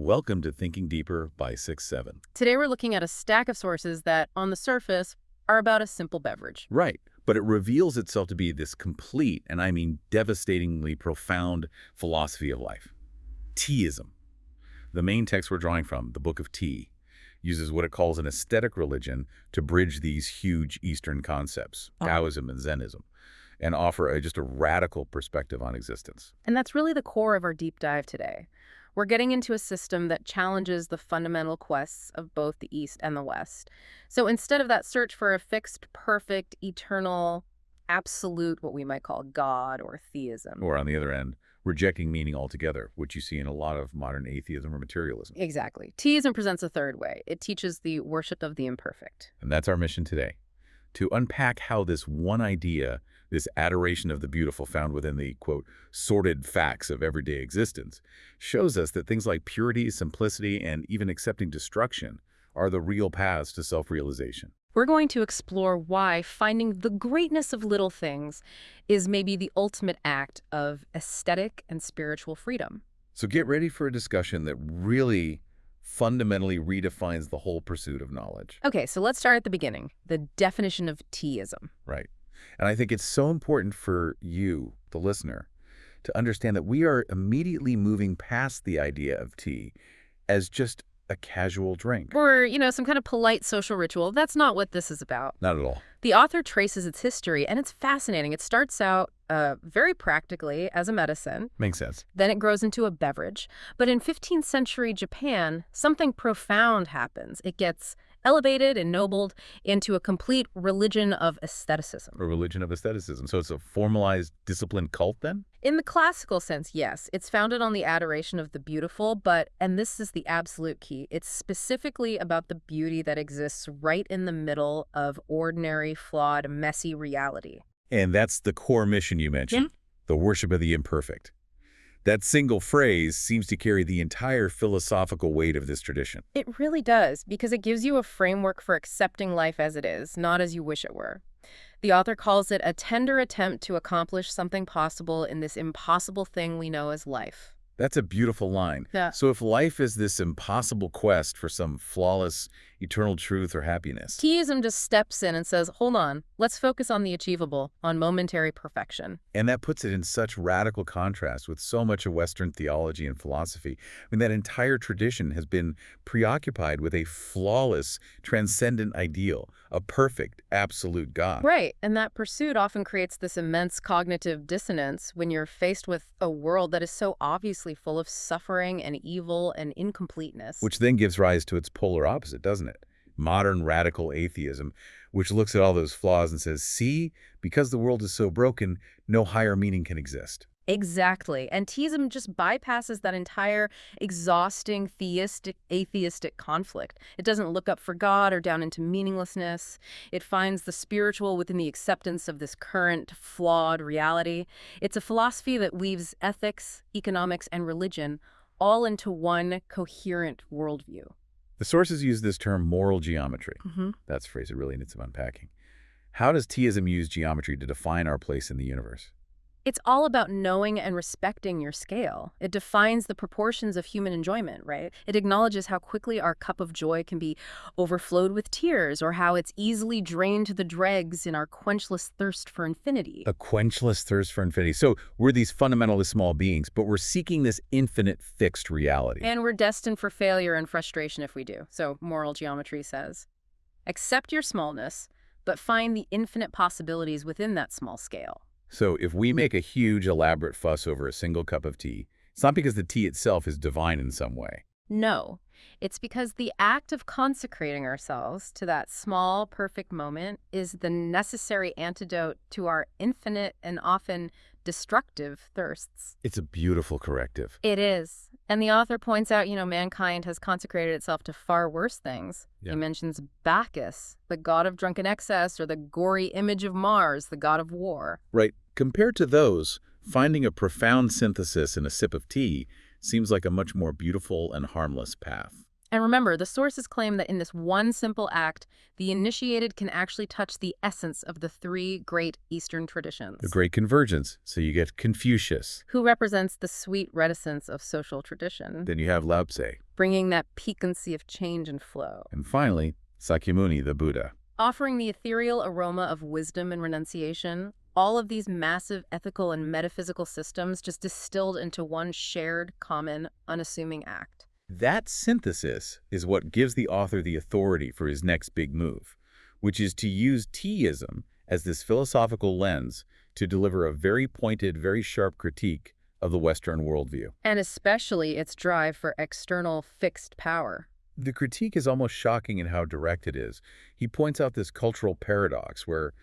Welcome to Thinking Deeper by 6-7. Today we're looking at a stack of sources that, on the surface, are about a simple beverage. Right, but it reveals itself to be this complete, and I mean devastatingly profound, philosophy of life. Teaism. The main text we're drawing from, the Book of Tea, uses what it calls an aesthetic religion to bridge these huge Eastern concepts, Taoism and Zenism, and offer just a radical perspective on existence. And that's really the core of our deep dive today. We're getting into a system that challenges the fundamental quests of both the East and the West. So instead of that search for a fixed, perfect, eternal, absolute, what we might call God or theism. Or on the other end, rejecting meaning altogether, which you see in a lot of modern atheism or materialism. Exactly. Teaism presents a third way. It teaches the worship of the imperfect. And that's our mission today, to unpack how this one idea, this adoration of the beautiful found within the, quote, sordid facts of everyday existence, shows us that things like purity, simplicity, and even accepting destruction are the real paths to self-realization. We're going to explore why finding the greatness of little things is maybe the ultimate act of aesthetic and spiritual freedom. So get ready for a discussion that really fundamentally redefines the whole pursuit of knowledge. Okay, so let's start at the beginning, the definition of teaism. Right. And I think it's so important for you, the listener, to understand that we are immediately moving past the idea of tea as just a casual drink. Or, some kind of polite social ritual. That's not what this is about. Not at all. The author traces its history, and it's fascinating. It starts out very practically as a medicine. Makes sense. Then it grows into a beverage. But in 15th century Japan, something profound happens. It gets elevated, ennobled into a complete religion of aestheticism. A religion of aestheticism. So it's a formalized, disciplined cult then? In the classical sense, yes. It's founded on the adoration of the beautiful, and this is the absolute key, it's specifically about the beauty that exists right in the middle of ordinary, flawed, messy reality. And that's the core mission you mentioned, the worship of the imperfect. That single phrase seems to carry the entire philosophical weight of this tradition. It really does, because it gives you a framework for accepting life as it is, not as you wish it were. The author calls it a tender attempt to accomplish something possible in this impossible thing we know as life. That's a beautiful line. Yeah. So if life is this impossible quest for some flawless, eternal truth or happiness, Teaism just steps in and says, hold on, let's focus on the achievable, on momentary perfection. and that puts it in such radical contrast with so much of Western theology and philosophy. I mean, that entire tradition has been preoccupied with a flawless, transcendent ideal, a perfect, absolute God. Right, and that pursuit often creates this immense cognitive dissonance when you're faced with a world that is so obviously full of suffering and evil and incompleteness. Which then gives rise to its polar opposite, doesn't it? Modern radical atheism, which looks at all those flaws and says, see, because the world is so broken, no higher meaning can exist. Exactly. And teaism just bypasses that entire exhausting atheistic conflict. It doesn't look up for God or down into meaninglessness. It finds the spiritual within the acceptance of this current, flawed reality. It's a philosophy that weaves ethics, economics, and religion all into one coherent worldview. The sources use this term moral geometry. That's a phrase that really needs some unpacking. How does teaism use geometry to define our place in the universe? It's all about knowing and respecting your scale. It defines the proportions of human enjoyment, right? It acknowledges how quickly our cup of joy can be overflowed with tears, or how it's easily drained to the dregs in our quenchless thirst for infinity. A quenchless thirst for infinity. So we're these fundamentally small beings, but we're seeking this infinite fixed reality. And we're destined for failure and frustration if we do. So moral geometry says, accept your smallness, but find the infinite possibilities within that small scale. So if we make a huge, elaborate fuss over a single cup of tea, it's not because the tea itself is divine in some way. No, it's because the act of consecrating ourselves to that small, perfect moment is the necessary antidote to our infinite and often destructive thirsts. It's a beautiful corrective. It is. And the author points out, mankind has consecrated itself to far worse things. Yeah. He mentions Bacchus, the god of drunken excess, or the gory image of Mars, the god of war. Right. Compared to those, finding a profound synthesis in a sip of tea seems like a much more beautiful and harmless path. And remember, the sources claim that in this one simple act, the initiated can actually touch the essence of the three great Eastern traditions. The great convergence. So you get Confucius. Who represents the sweet reticence of social tradition. Then you have Lao Tse. bringing that piquancy of change and flow. And finally, Sakyamuni, the Buddha. Offering the ethereal aroma of wisdom and renunciation, all of these massive ethical and metaphysical systems just distilled into one shared, common, unassuming act. That synthesis is what gives the author the authority for his next big move, which is to use teaism as this philosophical lens to deliver a very pointed, very sharp critique of the Western worldview. And especially its drive for external fixed power. The critique is almost shocking in how direct it is. He points out this cultural paradox where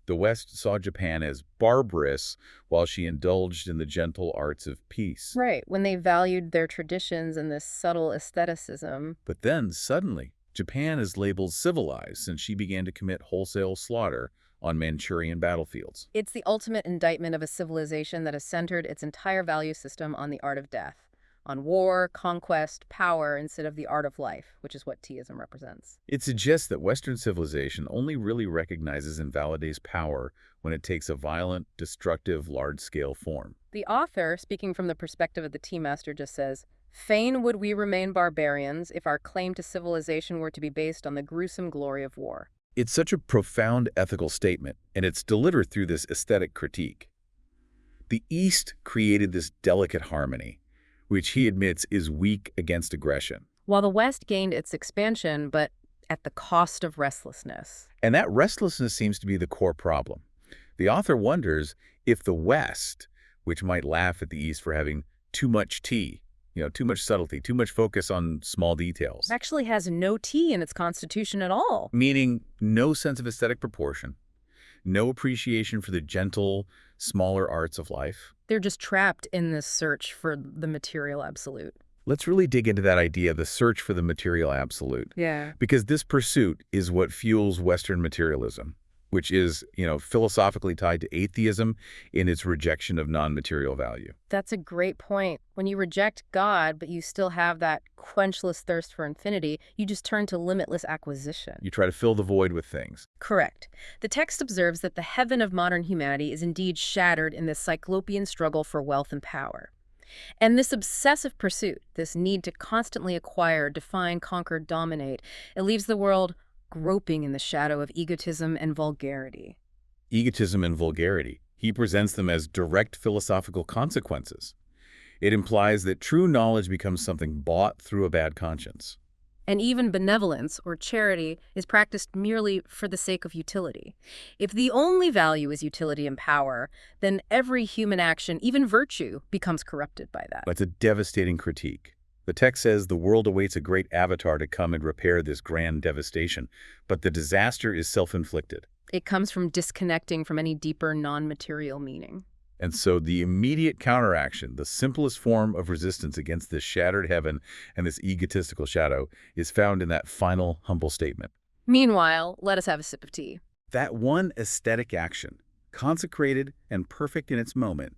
the West saw Japan as barbarous while she indulged in the gentle arts of peace. Right, when they valued their traditions and this subtle aestheticism. But then, suddenly, Japan is labeled civilized since she began to commit wholesale slaughter on Manchurian battlefields. It's the ultimate indictment of a civilization that has centered its entire value system on the art of death, on war, conquest, power, instead of the art of life, which is what teaism represents. It suggests that Western civilization only really recognizes and validates power when it takes a violent, destructive, large-scale form. The author, speaking from the perspective of the tea master, just says, "Fain would we remain barbarians if our claim to civilization were to be based on the gruesome glory of war." It's such a profound ethical statement, and it's delivered through this aesthetic critique. The East created this delicate harmony, which he admits is weak against aggression. While the West gained its expansion, but at the cost of restlessness. And that restlessness seems to be the core problem. The author wonders if the West, which might laugh at the East for having too much tea, too much subtlety, too much focus on small details, Actually has no tea in its constitution at all. meaning no sense of aesthetic proportion, no appreciation for the gentle, smaller arts of life. They're just trapped in this search for the material absolute. Let's really dig into that idea, the search for the material absolute. Yeah. Because this pursuit is what fuels Western materialism, which is, philosophically tied to atheism in its rejection of non-material value. That's a great point. When you reject God, but you still have that quenchless thirst for infinity, you just turn to limitless acquisition. You try to fill the void with things. Correct. The text observes that the heaven of modern humanity is indeed shattered in this cyclopean struggle for wealth and power. And this obsessive pursuit, this need to constantly acquire, define, conquer, dominate, it leaves the world groping in the shadow of egotism and vulgarity. Egotism and vulgarity. He presents them as direct philosophical consequences. It implies that true knowledge becomes something bought through a bad conscience. And even benevolence or charity is practiced merely for the sake of utility. If the only value is utility and power, then every human action, even virtue, becomes corrupted by that. That's a devastating critique. The text says the world awaits a great avatar to come and repair this grand devastation, but the disaster is self-inflicted. It comes from disconnecting from any deeper non-material meaning. And so the immediate counteraction, the simplest form of resistance against this shattered heaven and this egotistical shadow, is found in that final, humble statement. Meanwhile, let us have a sip of tea. That one aesthetic action, consecrated and perfect in its moment,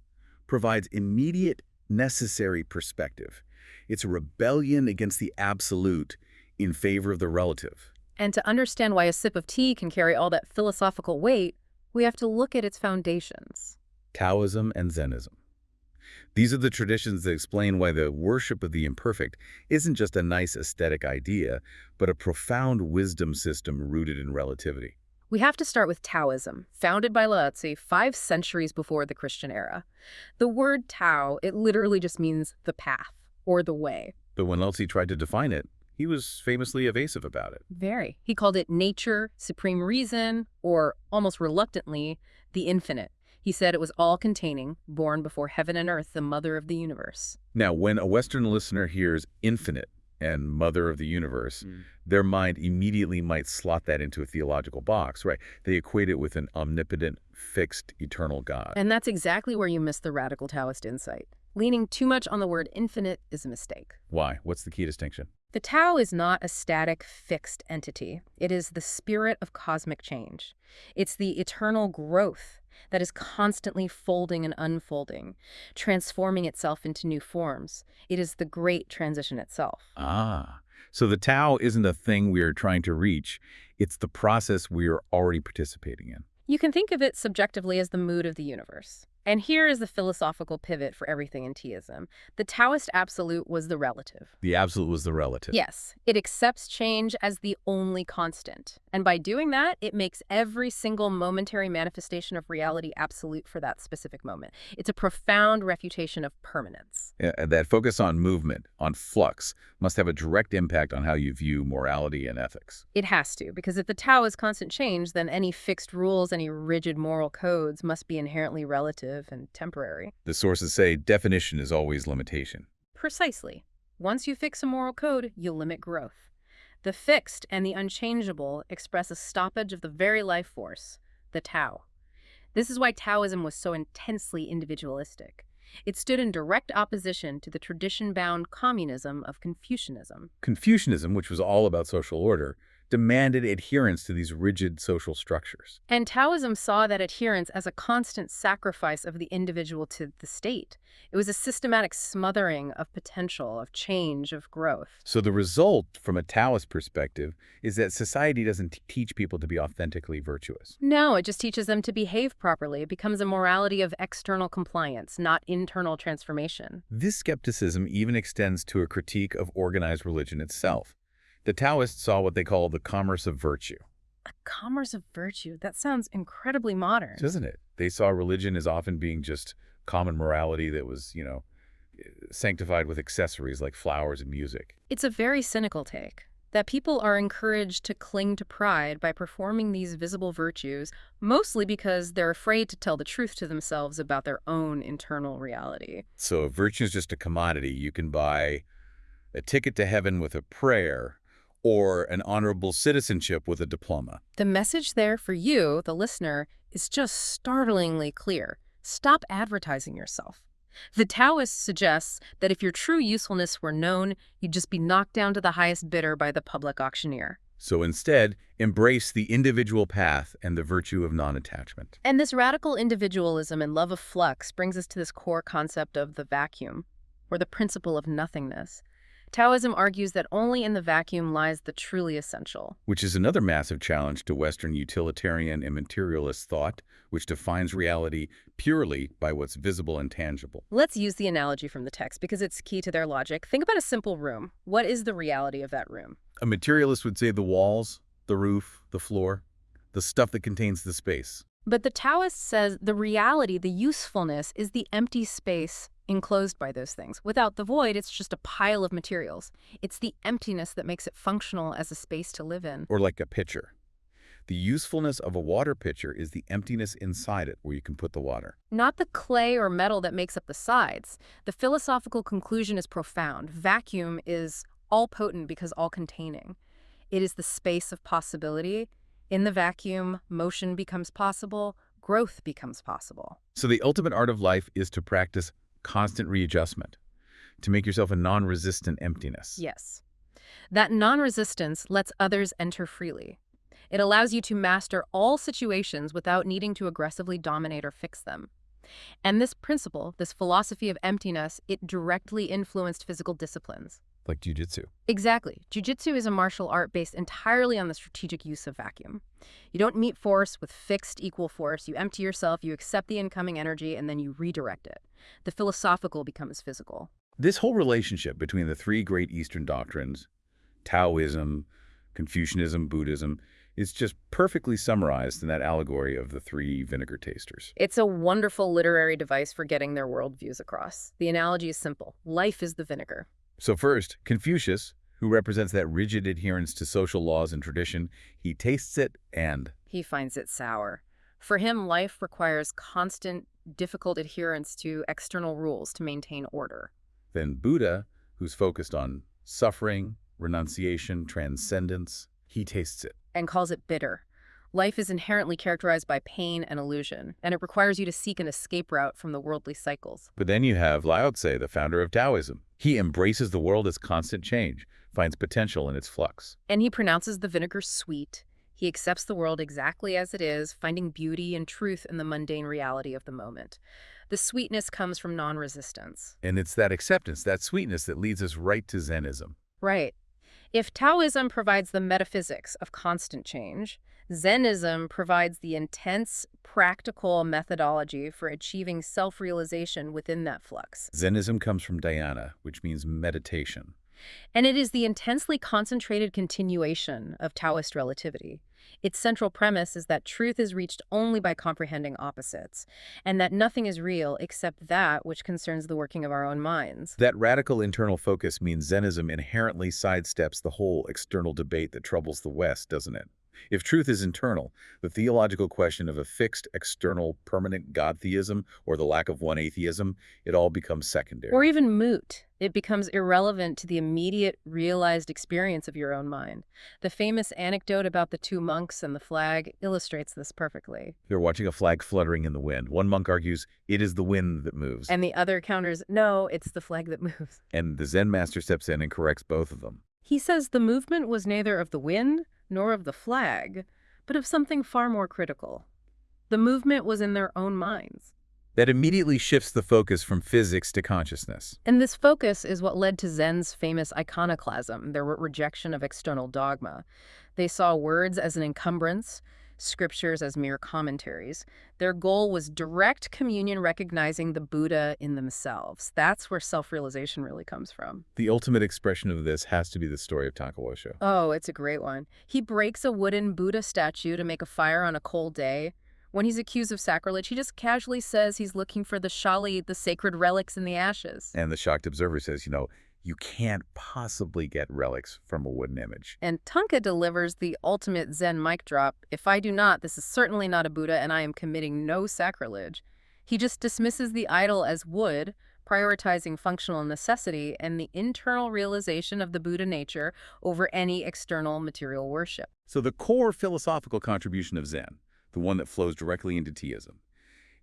provides immediate, necessary perspective. It's a rebellion against the absolute in favor of the relative. And to understand why a sip of tea can carry all that philosophical weight, we have to look at its foundations. Taoism and Zenism. These are the traditions that explain why the worship of the imperfect isn't just a nice aesthetic idea, but a profound wisdom system rooted in relativity. We have to start with Taoism, founded by Lao Tzu 5 centuries before the Christian era. The word Tao, it literally just means the path or the way. But when Lao Tzu tried to define it, he was famously evasive about it. Very. He called it nature, supreme reason, or almost reluctantly, the infinite. He said it was all-containing, born before heaven and earth, the mother of the universe. Now, when a Western listener hears infinite and mother of the universe, their mind immediately might slot that into a theological box, right? They equate it with an omnipotent, fixed, eternal God. And that's exactly where you miss the radical Taoist insight. Leaning too much on the word infinite is a mistake. Why? What's the key distinction? The Tao is not a static, fixed entity. It is the spirit of cosmic change. It's the eternal growth that is constantly folding and unfolding, transforming itself into new forms. It is the great transition itself. Ah, so the Tao isn't a thing we are trying to reach. It's the process we are already participating in. You can think of it subjectively as the mood of the universe. And here is the philosophical pivot for everything in Teaism. The Taoist absolute was the relative. The absolute was the relative. Yes, it accepts change as the only constant. And by doing that, it makes every single momentary manifestation of reality absolute for that specific moment. It's a profound refutation of permanence. Yeah, and that focus on movement, on flux, must have a direct impact on how you view morality and ethics. It has to, because if the Tao is constant change, then any fixed rules, any rigid moral codes must be inherently relative and temporary. The sources say definition is always limitation. Precisely. Once you fix a moral code, you limit growth. The fixed and the unchangeable express a stoppage of the very life force, the Tao. This is why Taoism was so intensely individualistic. It stood in direct opposition to the tradition-bound communism of Confucianism. Confucianism, which was all about social order, demanded adherence to these rigid social structures. And Taoism saw that adherence as a constant sacrifice of the individual to the state. It was a systematic smothering of potential, of change, of growth. So the result, from a Taoist perspective, is that society doesn't teach people to be authentically virtuous. No, it just teaches them to behave properly. It becomes a morality of external compliance, not internal transformation. This skepticism even extends to a critique of organized religion itself. The Taoists saw what they call the commerce of virtue. A commerce of virtue? That sounds incredibly modern. Doesn't it? They saw religion as often being just common morality that was, sanctified with accessories like flowers and music. It's a very cynical take, that people are encouraged to cling to pride by performing these visible virtues, mostly because they're afraid to tell the truth to themselves about their own internal reality. So if virtue is just a commodity, you can buy a ticket to heaven with a prayer, or an honorable citizenship with a diploma. The message there for you, the listener, is just startlingly clear. Stop advertising yourself. The Taoist suggests that if your true usefulness were known, you'd just be knocked down to the highest bidder by the public auctioneer. So instead, embrace the individual path and the virtue of non-attachment. And this radical individualism and love of flux brings us to this core concept of the vacuum, or the principle of nothingness. Taoism argues that only in the vacuum lies the truly essential. Which is another massive challenge to Western utilitarian and materialist thought, which defines reality purely by what's visible and tangible. Let's use the analogy from the text because it's key to their logic. Think about a simple room. What is the reality of that room? A materialist would say the walls, the roof, the floor, the stuff that contains the space. But the Taoist says the reality, the usefulness, is the empty space enclosed by those things. Without the void, it's just a pile of materials. It's the emptiness that makes it functional as a space to live in. Or like a pitcher. The usefulness of a water pitcher is the emptiness inside it where you can put the water. Not the clay or metal that makes up the sides. The philosophical conclusion is profound. Vacuum is all-potent because all-containing. It is the space of possibility. In the vacuum, motion becomes possible, growth becomes possible. So the ultimate art of life is to practice constant readjustment, to make yourself a non-resistant emptiness. Yes. That non-resistance lets others enter freely. It allows you to master all situations without needing to aggressively dominate or fix them. And this principle, this philosophy of emptiness, it directly influenced physical disciplines. Like jiu-jitsu. Exactly. Jiu-jitsu is a martial art based entirely on the strategic use of vacuum. You don't meet force with fixed equal force. You empty yourself, you accept the incoming energy, and then you redirect it. The philosophical becomes physical. This whole relationship between the three great Eastern doctrines, Taoism, Confucianism, Buddhism, is just perfectly summarized in that allegory of the three vinegar tasters. It's a wonderful literary device for getting their worldviews across. The analogy is simple. Life is the vinegar. So first, Confucius, who represents that rigid adherence to social laws and tradition, he tastes it and he finds it sour. For him, life requires constant, difficult adherence to external rules to maintain order. Then Buddha, who's focused on suffering, renunciation, transcendence, he tastes it and calls it bitter. Life is inherently characterized by pain and illusion, and it requires you to seek an escape route from the worldly cycles. But then you have Lao Tse, the founder of Taoism. He embraces the world as constant change, finds potential in its flux. And he pronounces the vinegar sweet. He accepts the world exactly as it is, finding beauty and truth in the mundane reality of the moment. The sweetness comes from non-resistance. And it's that acceptance, that sweetness that leads us right to Zenism. Right. If Taoism provides the metaphysics of constant change, Zenism provides the intense, practical methodology for achieving self-realization within that flux. Zenism comes from dhyana, which means meditation. And it is the intensely concentrated continuation of Taoist relativity. Its central premise is that truth is reached only by comprehending opposites, and that nothing is real except that which concerns the working of our own minds. That radical internal focus means Zenism inherently sidesteps the whole external debate that troubles the West, doesn't it? If truth is internal, the theological question of a fixed, external, permanent God theism or the lack of one atheism, it all becomes secondary. Or even moot. It becomes irrelevant to the immediate, realized experience of your own mind. The famous anecdote about the two monks and the flag illustrates this perfectly. They're watching a flag fluttering in the wind. One monk argues, it is the wind that moves. And the other counters, no, it's the flag that moves. And the Zen master steps in and corrects both of them. He says the movement was neither of the wind nor of the flag, but of something far more critical. The movement was in their own minds. That immediately shifts the focus from physics to consciousness. And this focus is what led to Zen's famous iconoclasm, their rejection of external dogma. They saw words as an encumbrance, scriptures as mere commentaries. Their goal was direct communion, recognizing the Buddha in themselves. That's where self-realization really comes from. The ultimate expression of this has to be the story of Takawasho. Oh, it's a great one. He breaks a wooden Buddha statue to make a fire on a cold day. When he's accused of sacrilege, he just casually says he's looking for the shali, the sacred relics in the ashes. And the shocked observer says, you can't possibly get relics from a wooden image. And Tanka delivers the ultimate Zen mic drop. If I do not, this is certainly not a Buddha, and I am committing no sacrilege. He just dismisses the idol as wood, prioritizing functional necessity and the internal realization of the Buddha nature over any external material worship. So the core philosophical contribution of Zen, the one that flows directly into Teaism,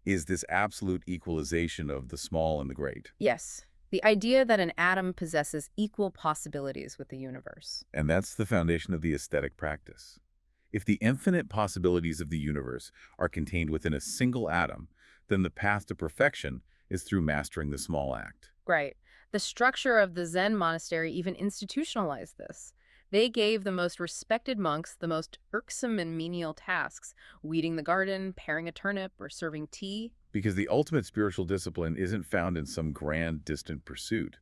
is this absolute equalization of the small and the great. Yes. The idea that an atom possesses equal possibilities with the universe. And that's the foundation of the aesthetic practice. If the infinite possibilities of the universe are contained within a single atom, then the path to perfection is through mastering the small act. Right. The structure of the Zen monastery even institutionalized this. They gave the most respected monks the most irksome and menial tasks, weeding the garden, paring a turnip, or serving tea. Because the ultimate spiritual discipline isn't found in some grand, distant pursuit.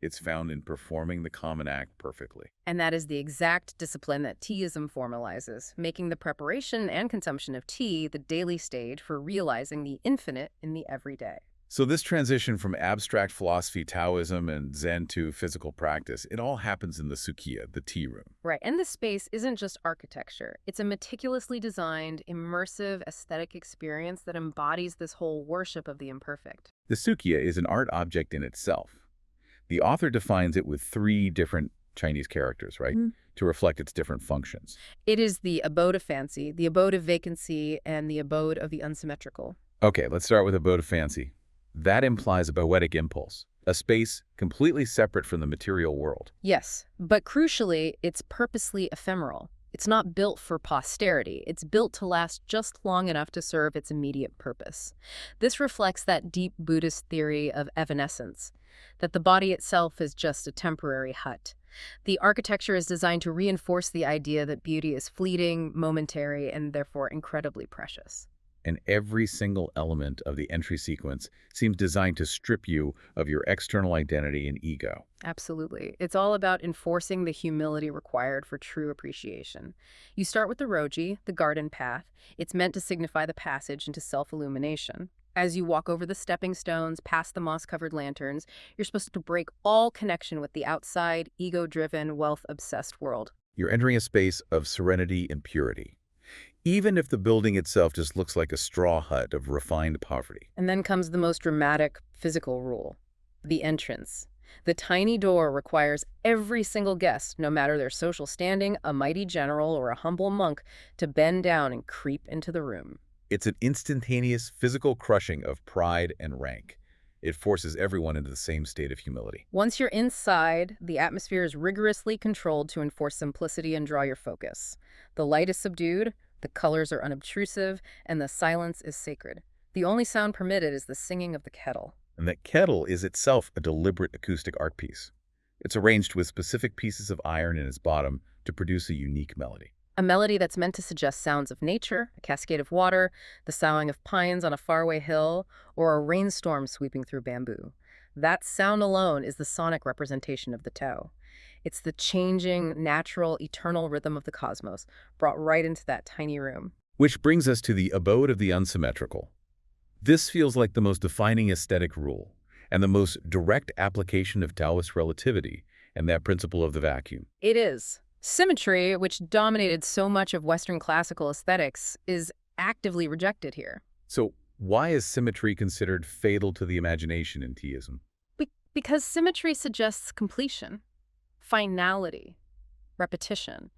It's found in performing the common act perfectly. And that is the exact discipline that teaism formalizes, making the preparation and consumption of tea the daily stage for realizing the infinite in the everyday. So this transition from abstract philosophy, Taoism, and Zen to physical practice, it all happens in the Sukhiya, the tea room. Right, and this space isn't just architecture. It's a meticulously designed, immersive, aesthetic experience that embodies this whole worship of the imperfect. The Sukhiya is an art object in itself. The author defines it with 3 different Chinese characters, right, to reflect its different functions. It is the abode of fancy, the abode of vacancy, and the abode of the unsymmetrical. Okay, let's start with abode of fancy. That implies a poetic impulse, a space completely separate from the material world. Yes, but crucially, it's purposely ephemeral. It's not built for posterity. It's built to last just long enough to serve its immediate purpose. This reflects that deep Buddhist theory of evanescence, that the body itself is just a temporary hut. The architecture is designed to reinforce the idea that beauty is fleeting, momentary, and therefore incredibly precious. And every single element of the entry sequence seems designed to strip you of your external identity and ego. Absolutely. It's all about enforcing the humility required for true appreciation. You start with the roji, the garden path. It's meant to signify the passage into self-illumination. As you walk over the stepping stones, past the moss-covered lanterns, you're supposed to break all connection with the outside, ego-driven, wealth-obsessed world. You're entering a space of serenity and purity, even if the building itself just looks like a straw hut of refined poverty. And then comes the most dramatic physical rule, the entrance. The tiny door requires every single guest, no matter their social standing, a mighty general or a humble monk, to bend down and creep into the room. It's an instantaneous physical crushing of pride and rank. It forces everyone into the same state of humility. Once you're inside, the atmosphere is rigorously controlled to enforce simplicity and draw your focus. The light is subdued, the colors are unobtrusive, and the silence is sacred. The only sound permitted is the singing of the kettle. And that kettle is itself a deliberate acoustic art piece. It's arranged with specific pieces of iron in its bottom to produce a unique melody. A melody that's meant to suggest sounds of nature, a cascade of water, the soughing of pines on a faraway hill, or a rainstorm sweeping through bamboo. That sound alone is the sonic representation of the Tao. It's the changing, natural, eternal rhythm of the cosmos, brought right into that tiny room. Which brings us to the abode of the unsymmetrical. This feels like the most defining aesthetic rule, and the most direct application of Taoist relativity and that principle of the vacuum. It is. Symmetry, which dominated so much of Western classical aesthetics, is actively rejected here. So why is symmetry considered fatal to the imagination in Teaism? Because symmetry suggests completion, finality, repetition.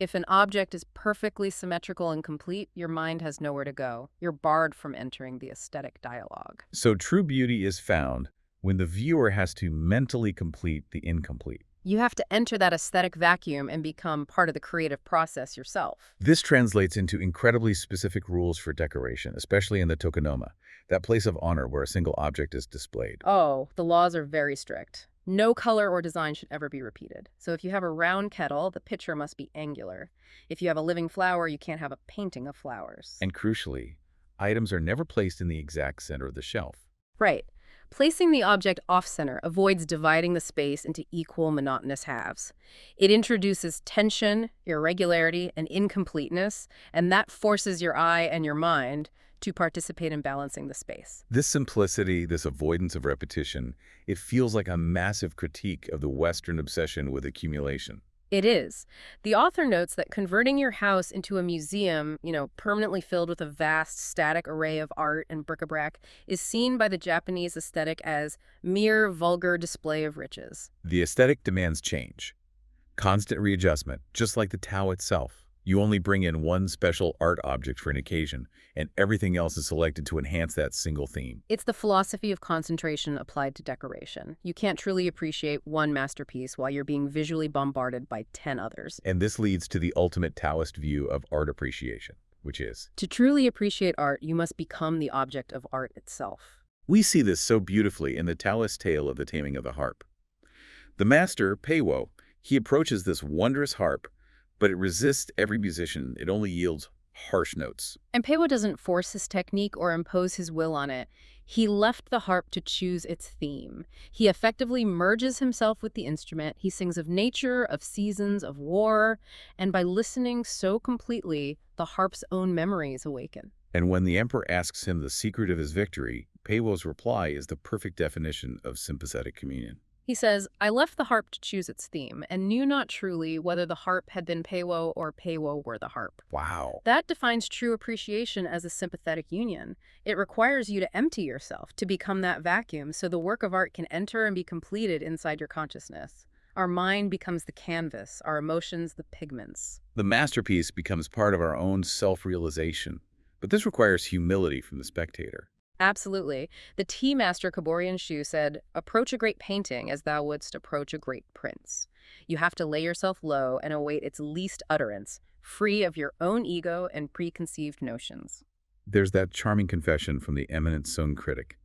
If an object is perfectly symmetrical and complete, your mind has nowhere to go. You're barred from entering the aesthetic dialogue. So true beauty is found when the viewer has to mentally complete the incomplete. You have to enter that aesthetic vacuum and become part of the creative process yourself. This translates into incredibly specific rules for decoration, especially in the tokonoma, that place of honor where a single object is displayed. Oh, the laws are very strict. No color or design should ever be repeated. So if you have a round kettle, the pitcher must be angular. If you have a living flower, you can't have a painting of flowers. And crucially, items are never placed in the exact center of the shelf. Right. Placing the object off-center avoids dividing the space into equal, monotonous halves. It introduces tension, irregularity, and incompleteness, and that forces your eye and your mind to participate in balancing the space. This simplicity, this avoidance of repetition, it feels like a massive critique of the Western obsession with accumulation. It is. The author notes that converting your house into a museum, permanently filled with a vast, static array of art and bric-a-brac, is seen by the Japanese aesthetic as mere vulgar display of riches. The aesthetic demands change, constant readjustment, just like the Tao itself. You only bring in one special art object for an occasion, and everything else is selected to enhance that single theme. It's the philosophy of concentration applied to decoration. You can't truly appreciate one masterpiece while you're being visually bombarded by 10 others. And this leads to the ultimate Taoist view of art appreciation, which is, to truly appreciate art, you must become the object of art itself. We see this so beautifully in the Taoist tale of the taming of the harp. The master, Peiwo, he approaches this wondrous harp, but it resists every musician. It only yields harsh notes. And Peiwo doesn't force his technique or impose his will on it. He left the harp to choose its theme. He effectively merges himself with the instrument. He sings of nature, of seasons, of war, and by listening so completely, the harp's own memories awaken. And when the emperor asks him the secret of his victory, Peiwo's reply is the perfect definition of sympathetic communion. He says, I left the harp to choose its theme, and knew not truly whether the harp had been Peiwo or Peiwo were the harp. Wow. That defines true appreciation as a sympathetic union. It requires you to empty yourself, to become that vacuum, so the work of art can enter and be completed inside your consciousness. Our mind becomes the canvas, our emotions the pigments. The masterpiece becomes part of our own self-realization, but this requires humility from the spectator. Absolutely. The tea master Koborian Shu said, approach a great painting as thou wouldst approach a great prince. You have to lay yourself low and await its least utterance, free of your own ego and preconceived notions. There's that charming confession from the eminent Sung critic.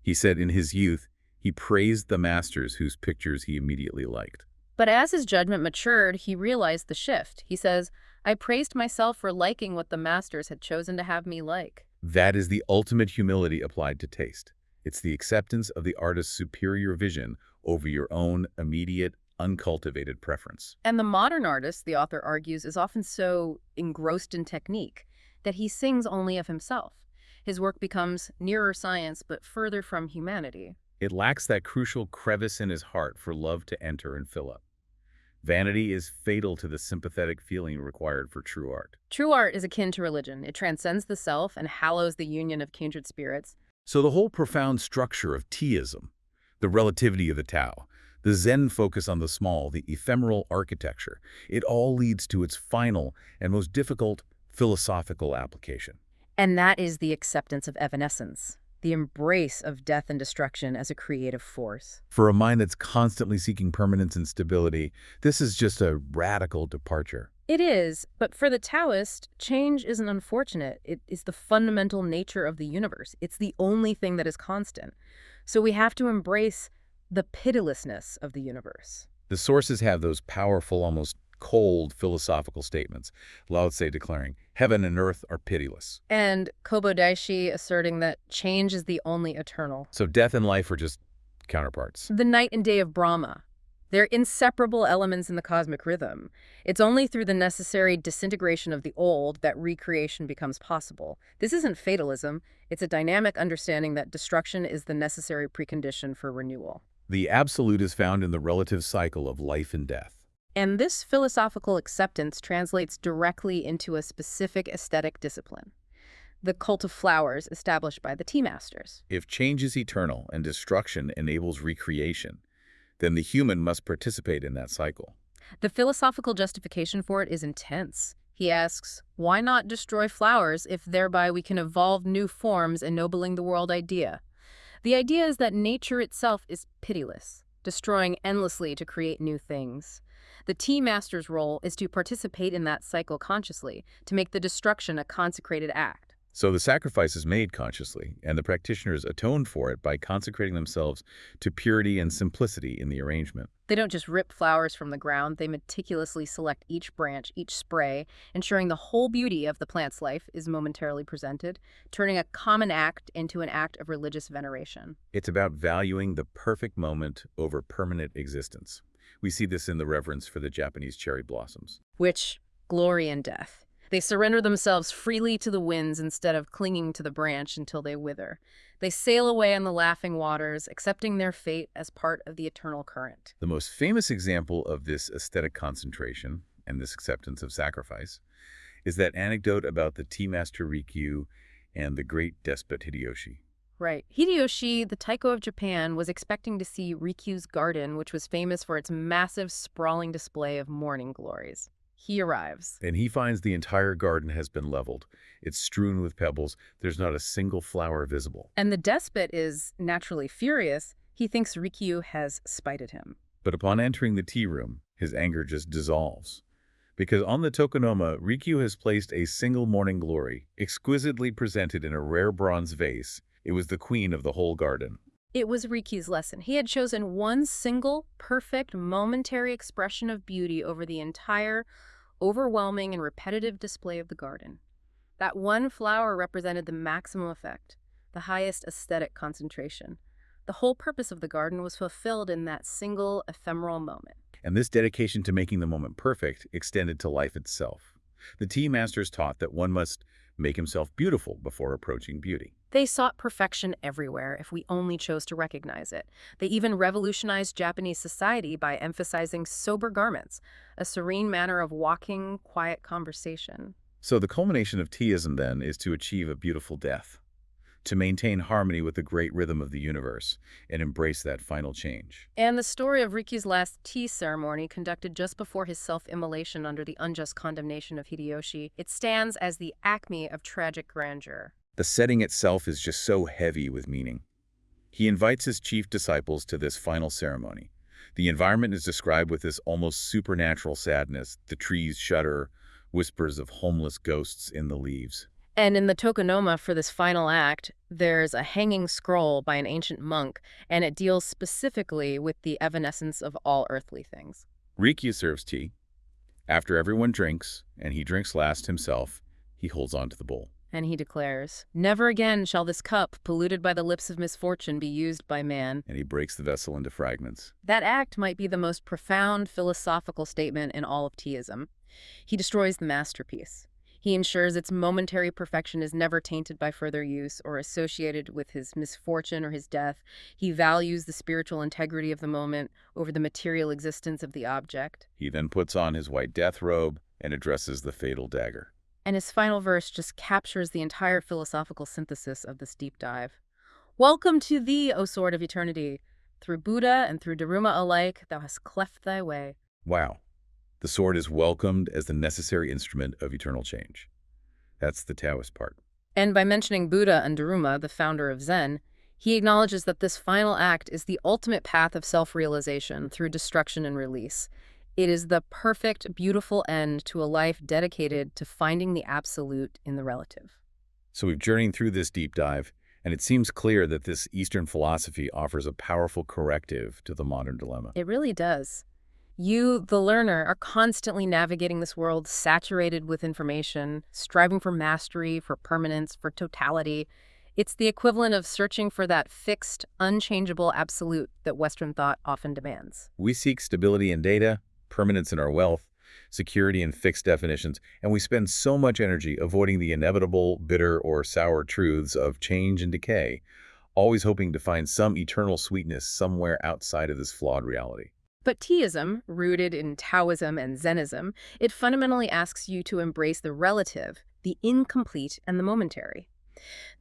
He said in his youth, he praised the masters whose pictures he immediately liked. But as his judgment matured, he realized the shift. He says, I praised myself for liking what the masters had chosen to have me like. That is the ultimate humility applied to taste. It's the acceptance of the artist's superior vision over your own immediate, uncultivated preference. And the modern artist, the author argues, is often so engrossed in technique that he sings only of himself. His work becomes nearer science, but further from humanity. It lacks that crucial crevice in his heart for love to enter and fill up. Vanity is fatal to the sympathetic feeling required for true art. True art is akin to religion. It transcends the self and hallows the union of kindred spirits. So the whole profound structure of Teaism, the relativity of the Tao, the Zen focus on the small, the ephemeral architecture, it all leads to its final and most difficult philosophical application. And that is the acceptance of evanescence, the embrace of death and destruction as a creative force. For a mind that's constantly seeking permanence and stability, this is just a radical departure. It is, but for the Taoist, change isn't unfortunate. It is the fundamental nature of the universe. It's the only thing that is constant. So we have to embrace the pitilessness of the universe. The sources have those powerful, almost cold philosophical statements, Lao Tse declaring, heaven and earth are pitiless. And Kobodaishi asserting that change is the only eternal. So death and life are just counterparts. The night and day of Brahma. They're inseparable elements in the cosmic rhythm. It's only through the necessary disintegration of the old that recreation becomes possible. This isn't fatalism. It's a dynamic understanding that destruction is the necessary precondition for renewal. The absolute is found in the relative cycle of life and death. And this philosophical acceptance translates directly into a specific aesthetic discipline, the cult of flowers established by the tea masters. If change is eternal and destruction enables recreation, then the human must participate in that cycle. The philosophical justification for it is intense. He asks, why not destroy flowers if thereby we can evolve new forms ennobling the world idea? The idea is that nature itself is pitiless, destroying endlessly to create new things. The tea master's role is to participate in that cycle consciously, to make the destruction a consecrated act. So the sacrifice is made consciously, and the practitioners atone for it by consecrating themselves to purity and simplicity in the arrangement. They don't just rip flowers from the ground, they meticulously select each branch, each spray, ensuring the whole beauty of the plant's life is momentarily presented, turning a common act into an act of religious veneration. It's about valuing the perfect moment over permanent existence. We see this in the reverence for the Japanese cherry blossoms. Which glory in death. They surrender themselves freely to the winds instead of clinging to the branch until they wither. They sail away on the laughing waters, accepting their fate as part of the eternal current. The most famous example of this aesthetic concentration and this acceptance of sacrifice is that anecdote about the tea master Rikyu and the great despot Hideyoshi. Right. Hideyoshi, the Taiko of Japan, was expecting to see Rikyu's garden, which was famous for its massive, sprawling display of morning glories. He arrives. And he finds the entire garden has been leveled. It's strewn with pebbles. There's not a single flower visible. And the despot is naturally furious. He thinks Rikyu has spited him. But upon entering the tea room, his anger just dissolves. Because on the tokonoma, Rikyu has placed a single morning glory, exquisitely presented in a rare bronze vase. It was the queen of the whole garden. It was Rikyu's lesson. He had chosen one single, perfect, momentary expression of beauty over the entire, overwhelming and repetitive display of the garden. That one flower represented the maximum effect, the highest aesthetic concentration. The whole purpose of the garden was fulfilled in that single, ephemeral moment. And this dedication to making the moment perfect extended to life itself. The tea masters taught that one must make himself beautiful before approaching beauty. They sought perfection everywhere if we only chose to recognize it. They even revolutionized Japanese society by emphasizing sober garments, a serene manner of walking, quiet conversation. So the culmination of teaism, then, is to achieve a beautiful death, to maintain harmony with the great rhythm of the universe, and embrace that final change. And the story of Rikyu's last tea ceremony, conducted just before his self-immolation under the unjust condemnation of Hideyoshi, it stands as the acme of tragic grandeur. The setting itself is just so heavy with meaning. He invites his chief disciples to this final ceremony. The environment is described with this almost supernatural sadness. The trees shudder, whispers of homeless ghosts in the leaves. And in the tokonoma for this final act, there's a hanging scroll by an ancient monk, and it deals specifically with the evanescence of all earthly things. Rikyu serves tea. After everyone drinks, and he drinks last himself, he holds on to the bowl. And he declares, "Never again shall this cup, polluted by the lips of misfortune, be used by man." And he breaks the vessel into fragments. That act might be the most profound philosophical statement in all of teaism. He destroys the masterpiece. He ensures its momentary perfection is never tainted by further use or associated with his misfortune or his death. He values the spiritual integrity of the moment over the material existence of the object. He then puts on his white death robe and addresses the fatal dagger. And his final verse just captures the entire philosophical synthesis of this deep dive. "Welcome to thee, O sword of eternity. Through Buddha and through Dharma alike, thou hast cleft thy way." Wow. The sword is welcomed as the necessary instrument of eternal change. That's the Taoist part. And by mentioning Buddha and Dharma, the founder of Zen, he acknowledges that this final act is the ultimate path of self-realization through destruction and release. It is the perfect, beautiful end to a life dedicated to finding the absolute in the relative. So we've journeyed through this deep dive, and it seems clear that this Eastern philosophy offers a powerful corrective to the modern dilemma. It really does. You, the learner, are constantly navigating this world saturated with information, striving for mastery, for permanence, for totality. It's the equivalent of searching for that fixed, unchangeable absolute that Western thought often demands. We seek stability in data, permanence in our wealth, security in fixed definitions, and we spend so much energy avoiding the inevitable, bitter, or sour truths of change and decay, always hoping to find some eternal sweetness somewhere outside of this flawed reality. But Teaism, rooted in Taoism and Zenism, it fundamentally asks you to embrace the relative, the incomplete, and the momentary.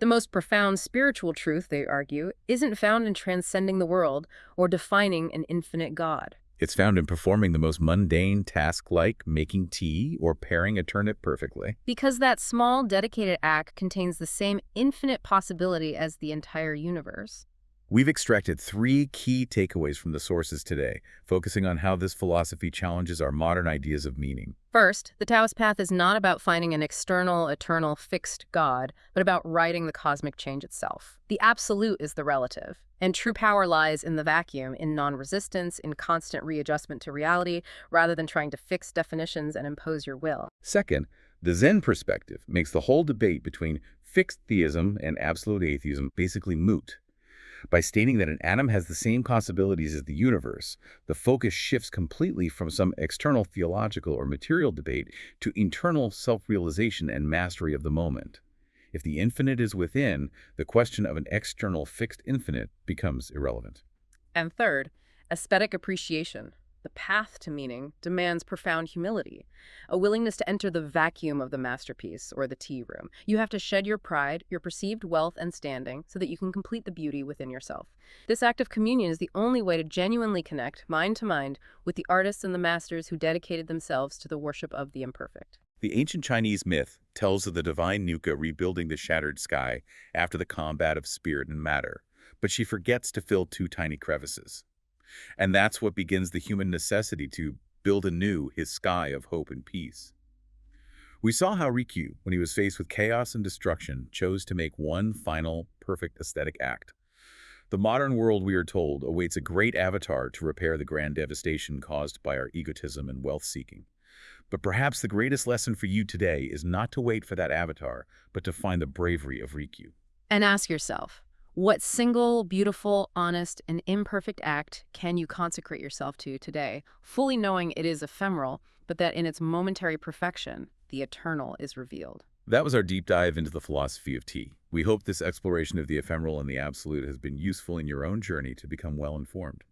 The most profound spiritual truth, they argue, isn't found in transcending the world or defining an infinite God. It's found in performing the most mundane task like making tea or paring a turnip perfectly. Because that small, dedicated act contains the same infinite possibility as the entire universe. We've extracted 3 key takeaways from the sources today, focusing on how this philosophy challenges our modern ideas of meaning. First, the Taoist path is not about finding an external, eternal, fixed God, but about righting the cosmic change itself. The absolute is the relative, and true power lies in the vacuum, in non-resistance, in constant readjustment to reality, rather than trying to fix definitions and impose your will. Second, the Zen perspective makes the whole debate between fixed theism and absolute atheism basically moot. By stating that an atom has the same possibilities as the universe, the focus shifts completely from some external theological or material debate to internal self-realization and mastery of the moment. If the infinite is within, the question of an external fixed infinite becomes irrelevant. And third, aesthetic appreciation. The path to meaning demands profound humility, a willingness to enter the vacuum of the masterpiece or the tea room. You have to shed your pride, your perceived wealth and standing, so that you can complete the beauty within yourself. This act of communion is the only way to genuinely connect, mind to mind, with the artists and the masters who dedicated themselves to the worship of the imperfect. The ancient Chinese myth tells of the divine Nuka rebuilding the shattered sky after the combat of spirit and matter, but she forgets to fill 2 tiny crevices. And that's what begins the human necessity to build anew his sky of hope and peace. We saw how Rikyū, when he was faced with chaos and destruction, chose to make one final, perfect aesthetic act. The modern world, we are told, awaits a great avatar to repair the grand devastation caused by our egotism and wealth-seeking. But perhaps the greatest lesson for you today is not to wait for that avatar, but to find the bravery of Rikyū. And ask yourself, what single, beautiful, honest, and imperfect act can you consecrate yourself to today, fully knowing it is ephemeral, but that in its momentary perfection, the eternal is revealed? That was our deep dive into the philosophy of tea. We hope this exploration of the ephemeral and the absolute has been useful in your own journey to become well-informed.